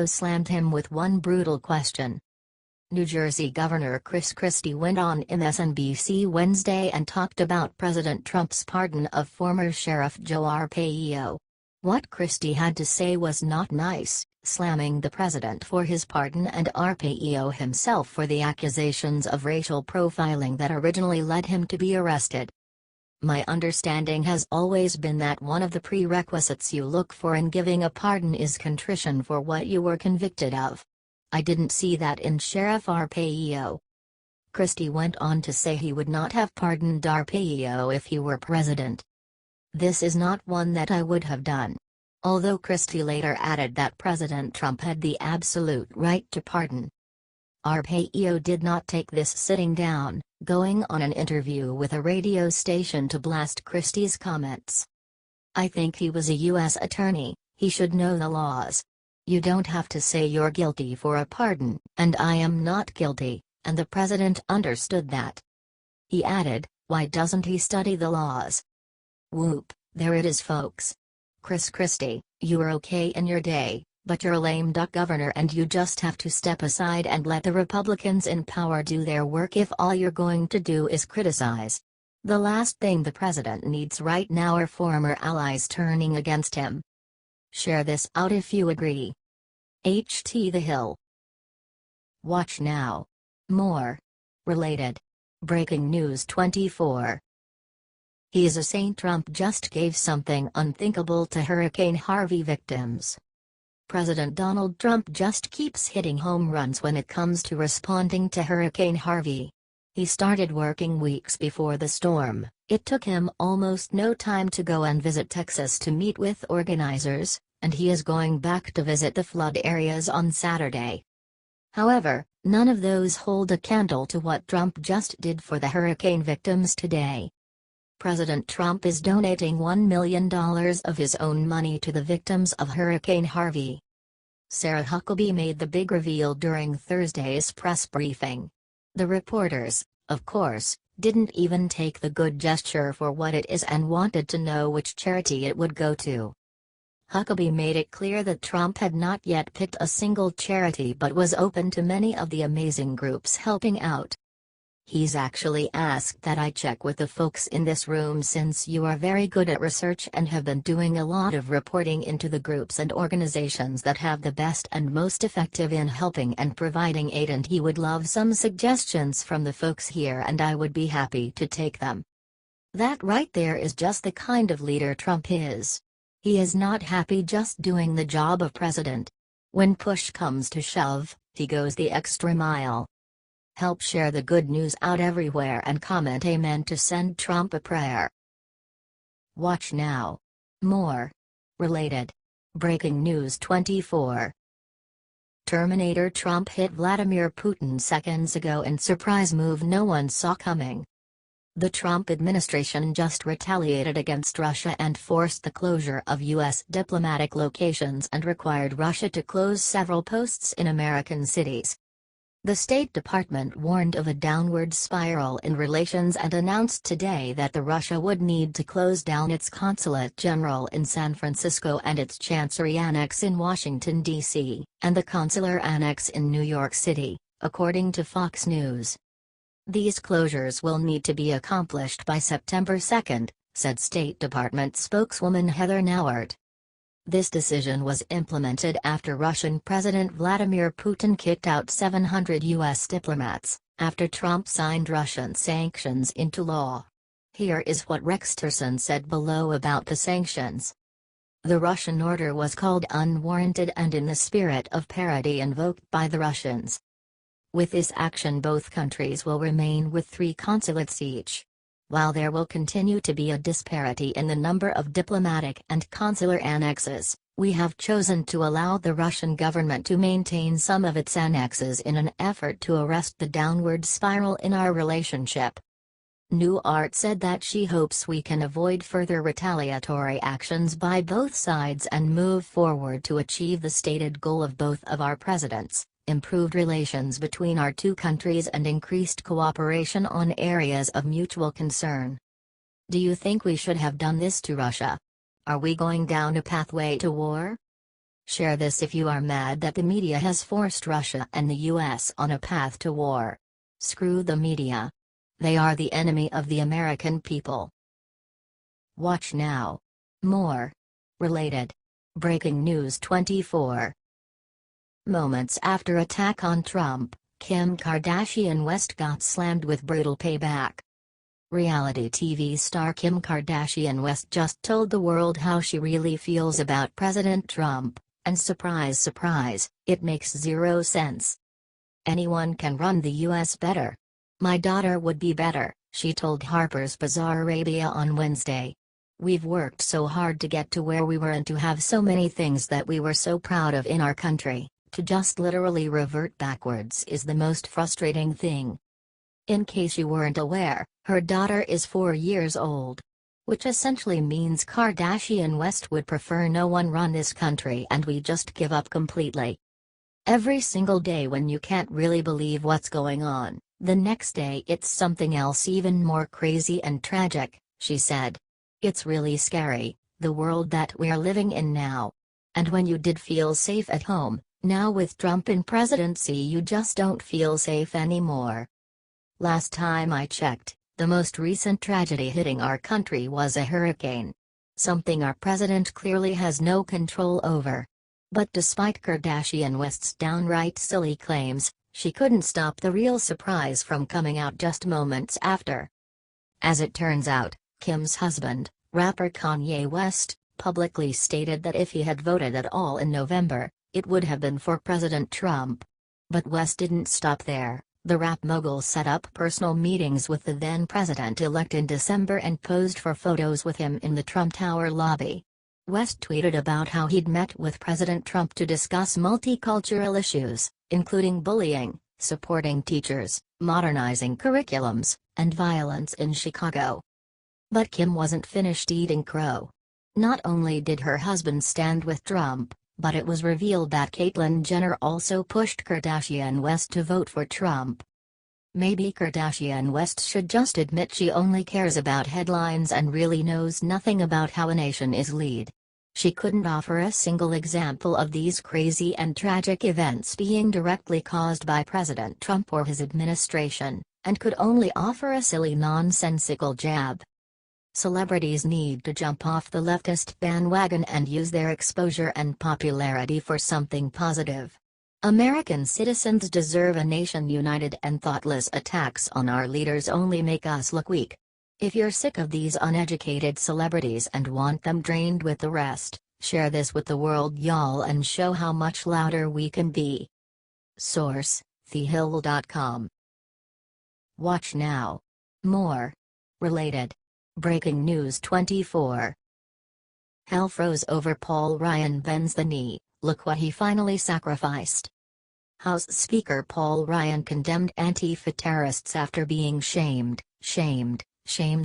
slammed him with one brutal question. New Jersey Governor Christie went on MSNBC Wednesday and talked about President Trump's pardon of former Sheriff Joe Arpaio. What Christie had to say was not nice, slamming the president for his pardon and Arpaio himself for the accusations of racial profiling that originally led him to be arrested. My understanding has always been that one of the prerequisites you look for in giving a pardon is contrition for what you were convicted of. I didn't see that in Sheriff Arpaio. Christie went on to say he would not have pardoned Arpaio if he were president. This is not one that I would have done. Although Christie later added that President Trump had the absolute right to pardon. Arpaio did not take this sitting down, going on an interview with a radio station to blast Christie's comments. I think he was a U.S. attorney, he should know the laws. You don't have to say you're guilty for a pardon, and I am not guilty, and the president understood that. He added, why doesn't he study the laws? Whoop, there it is folks. Christie, you're okay in your day, but you're a lame duck governor and you just have to step aside and let the Republicans in power do their work if all you're going to do is criticize. The last thing the president needs right now are former allies turning against him. Share this out if you agree. HT The Hill. Watch now. More. Related. Breaking News 24. He's a saint. Trump just gave something unthinkable to Hurricane Harvey victims. President Donald Trump just keeps hitting home runs when it comes to responding to Hurricane Harvey. He started working weeks before the storm. It took him almost no time to go and visit Texas to meet with organizers, and he is going back to visit the flood areas on Saturday. However, none of those hold a candle to what Trump just did for the hurricane victims today. President Trump is donating $1 million of his own money to the victims of Hurricane Harvey. Sarah Huckabee made the big reveal during Thursday's press briefing. The reporters, of course, didn't even take the good gesture for what it is and wanted to know which charity it would go to. Huckabee made it clear that Trump had not yet picked a single charity but was open to many of the amazing groups helping out. He's actually asked that I check with the folks in this room since you are very good at research and have been doing a lot of reporting into the groups and organizations that have the best and most effective in helping and providing aid, and he would love some suggestions from the folks here and I would be happy to take them. That right there is just the kind of leader Trump is. He is not happy just doing the job of president. When push comes to shove, he goes the extra mile. Help share the good news out everywhere and comment amen to send Trump a prayer. Watch now. More. Related. Breaking News 24. Terminator Trump hit Vladimir Putin seconds ago in surprise move no one saw coming. The Trump administration just retaliated against Russia and forced the closure of U.S. diplomatic locations and required Russia to close several posts in American cities. The State Department warned of a downward spiral in relations and announced today that Russia would need to close down its consulate general in San Francisco and its Chancery Annex in Washington, D.C., and the consular annex in New York City, according to Fox News. These closures will need to be accomplished by September 2, said State Department spokeswoman Heather Nauert. This decision was implemented after Russian President Vladimir Putin kicked out 700 U.S. diplomats, after Trump signed Russian sanctions into law. Here is what Rex Tillerson said below about the sanctions. The Russian order was called unwarranted and in the spirit of parody invoked by the Russians. With this action, both countries will remain with 3 consulates each. While there will continue to be a disparity in the number of diplomatic and consular annexes, we have chosen to allow the Russian government to maintain some of its annexes in an effort to arrest the downward spiral in our relationship. Nauert said that she hopes we can avoid further retaliatory actions by both sides and move forward to achieve the stated goal of both of our presidents: improved relations between our two countries and increased cooperation on areas of mutual concern. Do you think we should have done this to Russia? Are we going down a pathway to war? Share this if you are mad that the media has forced Russia and the US on a path to war. Screw the media. They are the enemy of the American people. Watch now. More. Related. Breaking News 24. Moments after attack on Trump, Kim Kardashian West got slammed with brutal payback. Reality TV star Kim Kardashian West just told the world how she really feels about President Trump, and surprise surprise, it makes zero sense. Anyone can run the US better. My daughter would be better, she told Harper's Bazaar Arabia on Wednesday. We've worked so hard to get to where we were and to have so many things that we were so proud of in our country. To just literally revert backwards is the most frustrating thing. In case you weren't aware, her daughter is 4 years old. Which essentially means Kardashian West would prefer no one run this country and we just give up completely. Every single day when you can't really believe what's going on, the next day it's something else even more crazy and tragic, she said. It's really scary, the world that we're living in now. And when you did feel safe at home, now with Trump in presidency you just don't feel safe anymore. Last time I checked, the most recent tragedy hitting our country was a hurricane. Something our president clearly has no control over. But despite Kardashian West's downright silly claims, she couldn't stop the real surprise from coming out just moments after. As it turns out, Kim's husband, rapper Kanye West, publicly stated that if he had voted at all in November, it would have been for President Trump. But West didn't stop there. The rap mogul set up personal meetings with the then president-elect in December and posed for photos with him in the Trump Tower lobby. West tweeted about how he'd met with President Trump to discuss multicultural issues, including bullying, supporting teachers, modernizing curriculums, and violence in Chicago. But Kim wasn't finished eating crow. Not only did her husband stand with Trump, but it was revealed that Caitlyn Jenner also pushed Kardashian West to vote for Trump. Maybe Kardashian West should just admit she only cares about headlines and really knows nothing about how a nation is led. She couldn't offer a single example of these crazy and tragic events being directly caused by President Trump or his administration, and could only offer a silly nonsensical jab. Celebrities need to jump off the leftist bandwagon and use their exposure and popularity for something positive. American citizens deserve a nation united, and thoughtless attacks on our leaders only make us look weak. If you're sick of these uneducated celebrities and want them drained with the rest, share this with the world, y'all, and show how much louder we can be. Source: thehill.com. Watch now. More. Related. Breaking News 24. Hell froze over Paul Ryan bends the knee, look what he finally sacrificed. House Speaker Paul Ryan condemned Antifa terrorists after being shamed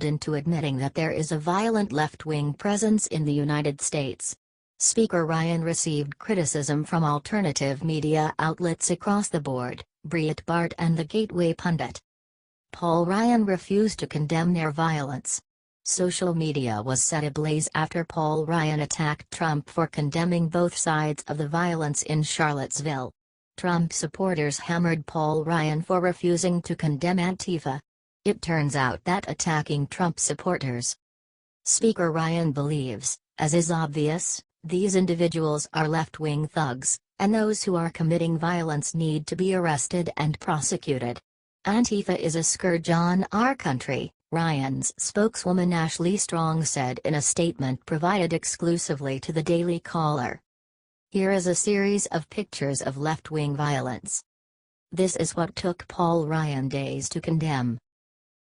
into admitting that there is a violent left-wing presence in the United States. Speaker Ryan received criticism from alternative media outlets across the board, Breitbart and the Gateway Pundit. Paul Ryan refused to condemn their violence. Social media was set ablaze after Paul Ryan attacked Trump for condemning both sides of the violence in Charlottesville. Trump supporters hammered Paul Ryan for refusing to condemn Antifa. It turns out that attacking Trump supporters. Speaker Ryan believes, as is obvious, these individuals are left-wing thugs, and those who are committing violence need to be arrested and prosecuted. Antifa is a scourge on our country, Ryan's spokeswoman Ashley Strong said in a statement provided exclusively to the Daily Caller. Here is a series of pictures of left-wing violence. This is what took Paul Ryan days to condemn.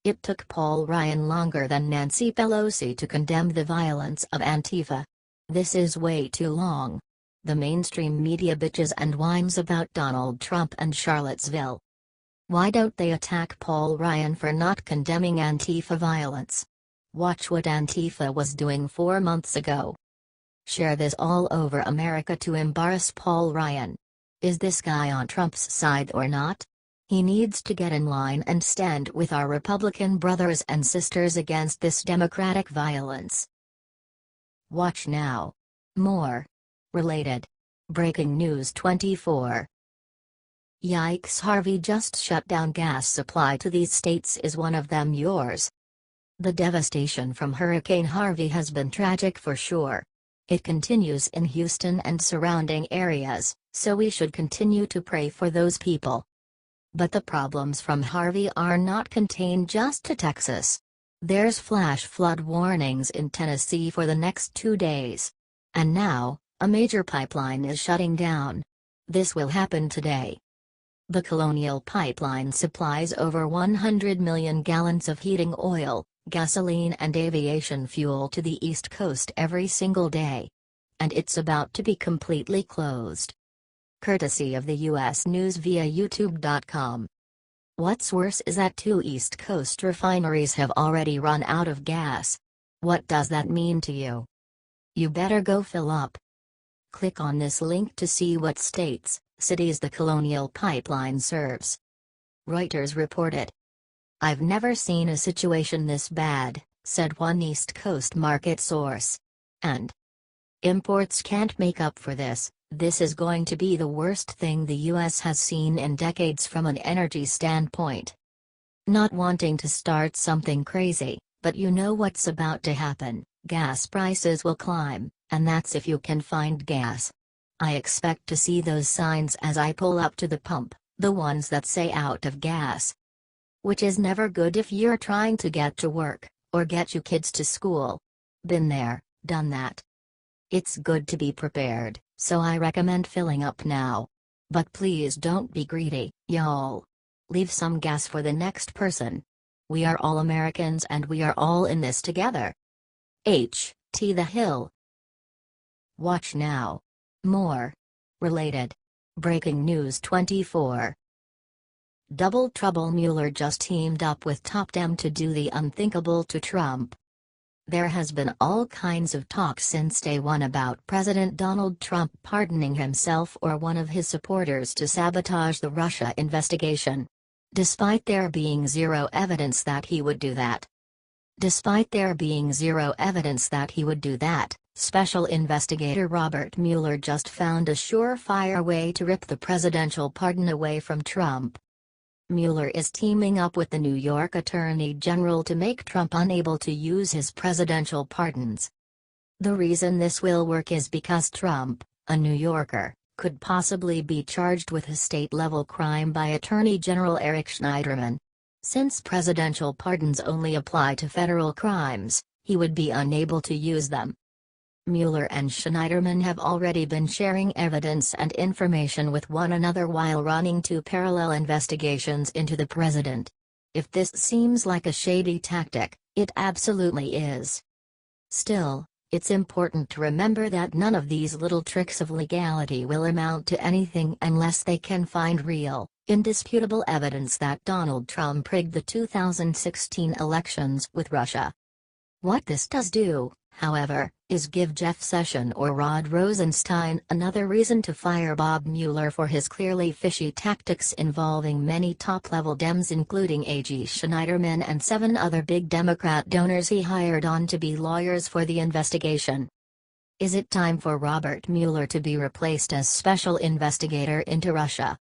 It took Paul Ryan longer than Nancy Pelosi to condemn the violence of Antifa. This is way too long. The mainstream media bitches and whines about Donald Trump and Charlottesville. Why don't they attack Paul Ryan for not condemning Antifa violence? Watch what Antifa was doing 4 months ago. Share this all over America to embarrass Paul Ryan. Is this guy on Trump's side or not? He needs to get in line and stand with our Republican brothers and sisters against this Democratic violence. Watch now. More. Related. Breaking News 24. Yikes, Harvey just shut down gas supply to these states. Is one of them yours? The devastation from Hurricane Harvey has been tragic for sure. It continues in Houston and surrounding areas, so we should continue to pray for those people. But the problems from Harvey are not contained just to Texas. There's flash flood warnings in Tennessee for the next 2 days. And now, a major pipeline is shutting down. This will happen today. The Colonial pipeline supplies over 100 million gallons of heating oil, gasoline and aviation fuel to the East Coast every single day. And it's about to be completely closed. Courtesy of the U.S. News via YouTube.com. What's worse is that 2 East Coast refineries have already run out of gas. What does that mean to you? You better go fill up. Click on this link to see what states, cities the Colonial pipeline serves. Reuters reported. I've never seen a situation this bad, said one East Coast market source. And imports can't make up for this. This is going to be the worst thing the U.S. has seen in decades from an energy standpoint. Not wanting to start something crazy, but you know what's about to happen. Gas prices will climb, and that's if you can find gas. I expect to see those signs as I pull up to the pump, the ones that say out of gas. Which is never good if you're trying to get to work, or get your kids to school. Been there, done that. It's good to be prepared, so I recommend filling up now. But please don't be greedy, y'all. Leave some gas for the next person. We are all Americans and we are all in this together. H.T. The Hill. Watch now. More. Related. Breaking News 24. Double trouble. Mueller just teamed up with Top Dem to do the unthinkable to Trump. There has been all kinds of talk since day one about President Donald Trump pardoning himself or one of his supporters to sabotage the Russia investigation. Despite there being zero evidence that he would do that. Special investigator Robert Mueller just found a surefire way to rip the presidential pardon away from Trump. Mueller is teaming up with the New York Attorney General to make Trump unable to use his presidential pardons. The reason this will work is because Trump, a New Yorker, could possibly be charged with a state-level crime by Attorney General Eric Schneiderman. Since presidential pardons only apply to federal crimes, he would be unable to use them. Mueller and Schneiderman have already been sharing evidence and information with one another while running 2 parallel investigations into the president. If this seems like a shady tactic, it absolutely is. Still, it's important to remember that none of these little tricks of legality will amount to anything unless they can find real, indisputable evidence that Donald Trump rigged the 2016 elections with Russia. What this does do, however, is give Jeff Sessions or Rod Rosenstein another reason to fire Bob Mueller for his clearly fishy tactics involving many top-level Dems including A.G. Schneiderman and 7 other big Democrat donors he hired on to be lawyers for the investigation. Is it time for Robert Mueller to be replaced as special investigator into Russia?